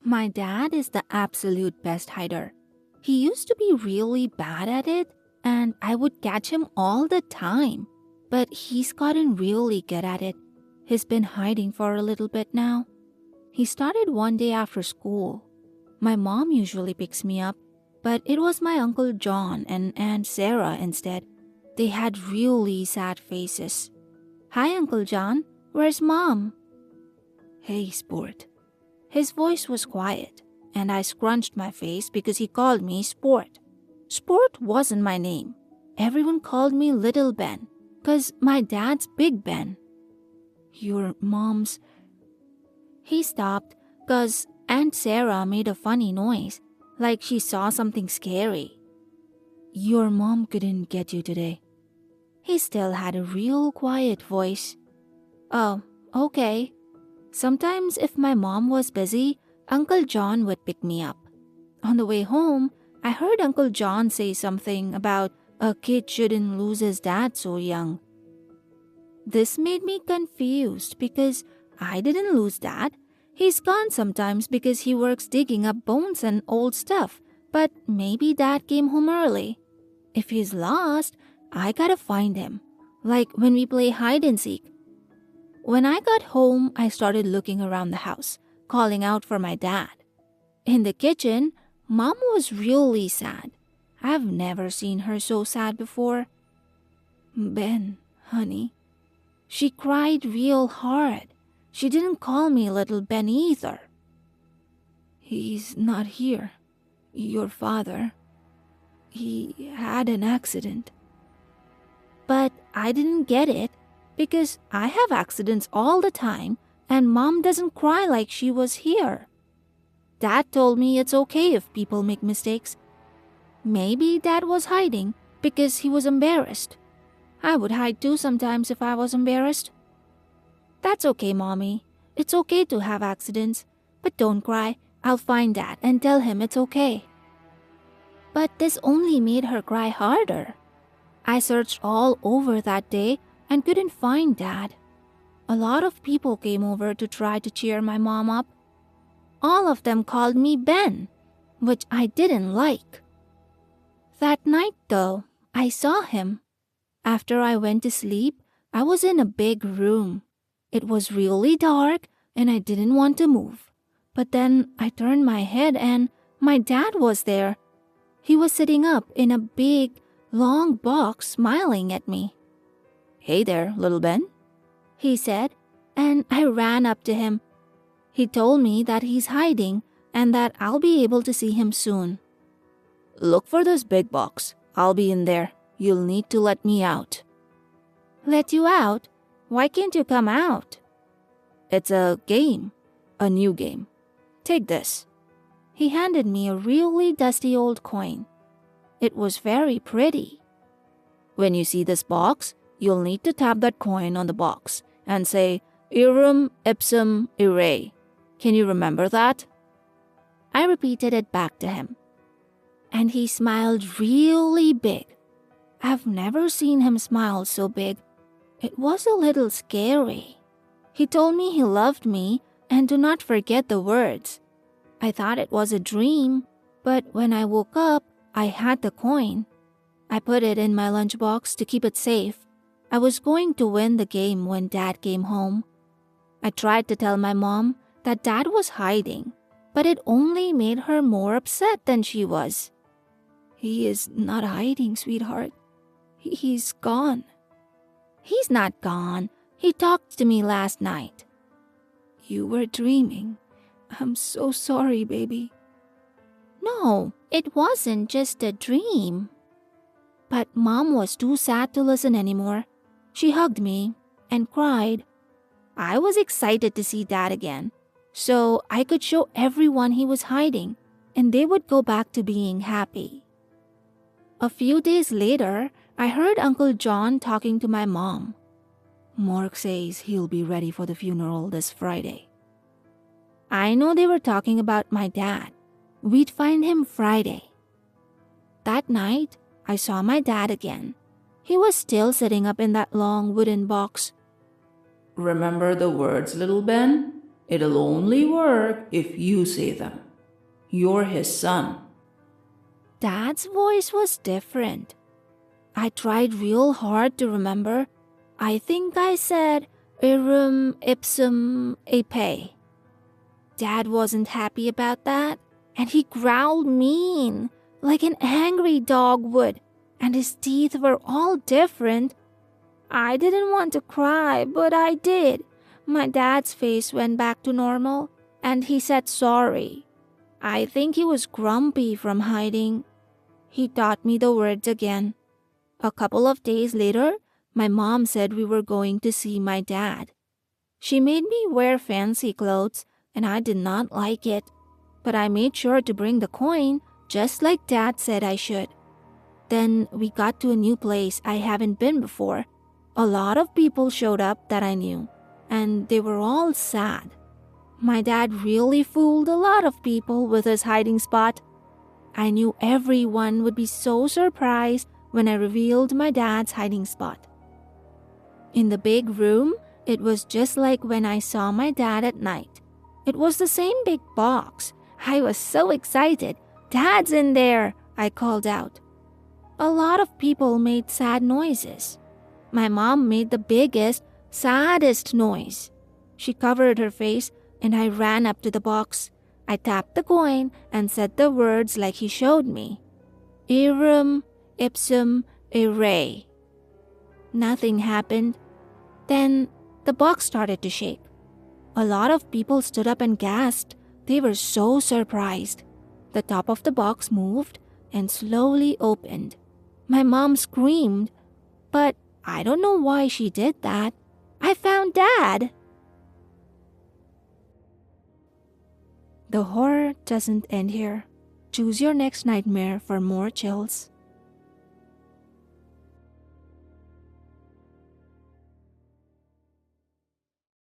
My dad is the absolute best hider. He used to be really bad at it, and I would catch him all the time. But he's gotten really good at it. He's been hiding for a little bit now. He started one day after school. My mom usually picks me up, but it was my Uncle John and Aunt Sarah instead. They had really sad faces. "Hi, Uncle John. Where's Mom?" "Hey, Sport." His voice was quiet, and I scrunched my face because he called me Sport. Sport wasn't my name. Everyone called me Little Ben, 'cause my dad's Big Ben. "Your mom's..." He stopped, 'cause Aunt Sarah made a funny noise, like she saw something scary. "Your mom couldn't get you today." He still had a real quiet voice. "Oh, okay." Sometimes if my mom was busy, Uncle John would pick me up. On the way home, I heard Uncle John say something about a kid shouldn't lose his dad so young. This made me confused because I didn't lose Dad. He's gone sometimes because he works digging up bones and old stuff, but maybe Dad came home early. If he's lost, I gotta find him, like when we play hide and seek. When I got home, I started looking around the house, calling out for my dad. In the kitchen, Mom was really sad. I've never seen her so sad before. "Ben, honey." She cried real hard. She didn't call me Little Ben either. "He's not here. Your father. He had an accident." But I didn't get it because I have accidents all the time and Mom doesn't cry like she was here. Dad told me it's okay if people make mistakes. Maybe Dad was hiding because he was embarrassed. I would hide too sometimes if I was embarrassed. "That's okay, Mommy. It's okay to have accidents. But don't cry. I'll find Dad and tell him it's okay." But this only made her cry harder. I searched all over that day and couldn't find Dad. A lot of people came over to try to cheer my mom up. All of them called me Ben, which I didn't like. That night, though, I saw him. After I went to sleep, I was in a big room. It was really dark and I didn't want to move. But then I turned my head and my dad was there. He was sitting up in a big, long box smiling at me. "Hey there, little Ben," he said, and I ran up to him. He told me that he's hiding and that I'll be able to see him soon. "Look for this big box. I'll be in there. You'll need to let me out." "Let you out? Why can't you come out?" "It's a game. A new game. Take this." He handed me a really dusty old coin. It was very pretty. "When you see this box, you'll need to tap that coin on the box and say, 'Irem ipsum ire.' Can you remember that?" I repeated it back to him. And he smiled really big. I've never seen him smile so big. It was a little scary. He told me he loved me and to not forget the words. I thought it was a dream, but when I woke up, I had the coin. I put it in my lunchbox to keep it safe. I was going to win the game when Dad came home. I tried to tell my mom that Dad was hiding, but it only made her more upset than she was. "He is not hiding, sweetheart. He's gone." "He's not gone. He talked to me last night." "You were dreaming. I'm so sorry, baby." "No, it wasn't just a dream." But Mom was too sad to listen anymore. She hugged me and cried. I was excited to see Dad again, so I could show everyone he was hiding, and they would go back to being happy. A few days later, I heard Uncle John talking to my mom. "Mark says he'll be ready for the funeral this Friday." I know they were talking about my dad. We'd find him Friday. That night, I saw my dad again. He was still sitting up in that long wooden box. "Remember the words, little Ben? It'll only work if you say them. You're his son. Dad's voice was different. I tried real hard to remember. I think I said Irum ipsum ape. Dad wasn't happy about that, and he growled mean, like an angry dog would, and his teeth were all different. I didn't want to cry, but I did. My dad's face went back to normal, and he said sorry. I think he was grumpy from hiding. He taught me the words again. A couple of days later, my mom said we were going to see my dad. She made me wear fancy clothes, and I did not like it. But I made sure to bring the coin, just like Dad said I should. Then we got to a new place I haven't been before. A lot of people showed up that I knew, and they were all sad. My dad really fooled a lot of people with his hiding spot. I knew everyone would be so surprised when I revealed my dad's hiding spot. In the big room, it was just like when I saw my dad at night. It was the same big box. I was so excited. "Dad's in there," I called out. A lot of people made sad noises. My mom made the biggest, saddest noise. She covered her face, and I ran up to the box. I tapped the coin and said the words like he showed me. Irum ipsum ire. Nothing happened. Then the box started to shake. A lot of people stood up and gasped. They were so surprised. The top of the box moved and slowly opened. My mom screamed, but I don't know why she did that. I found Dad. The horror doesn't end here. Choose your next nightmare for more chills.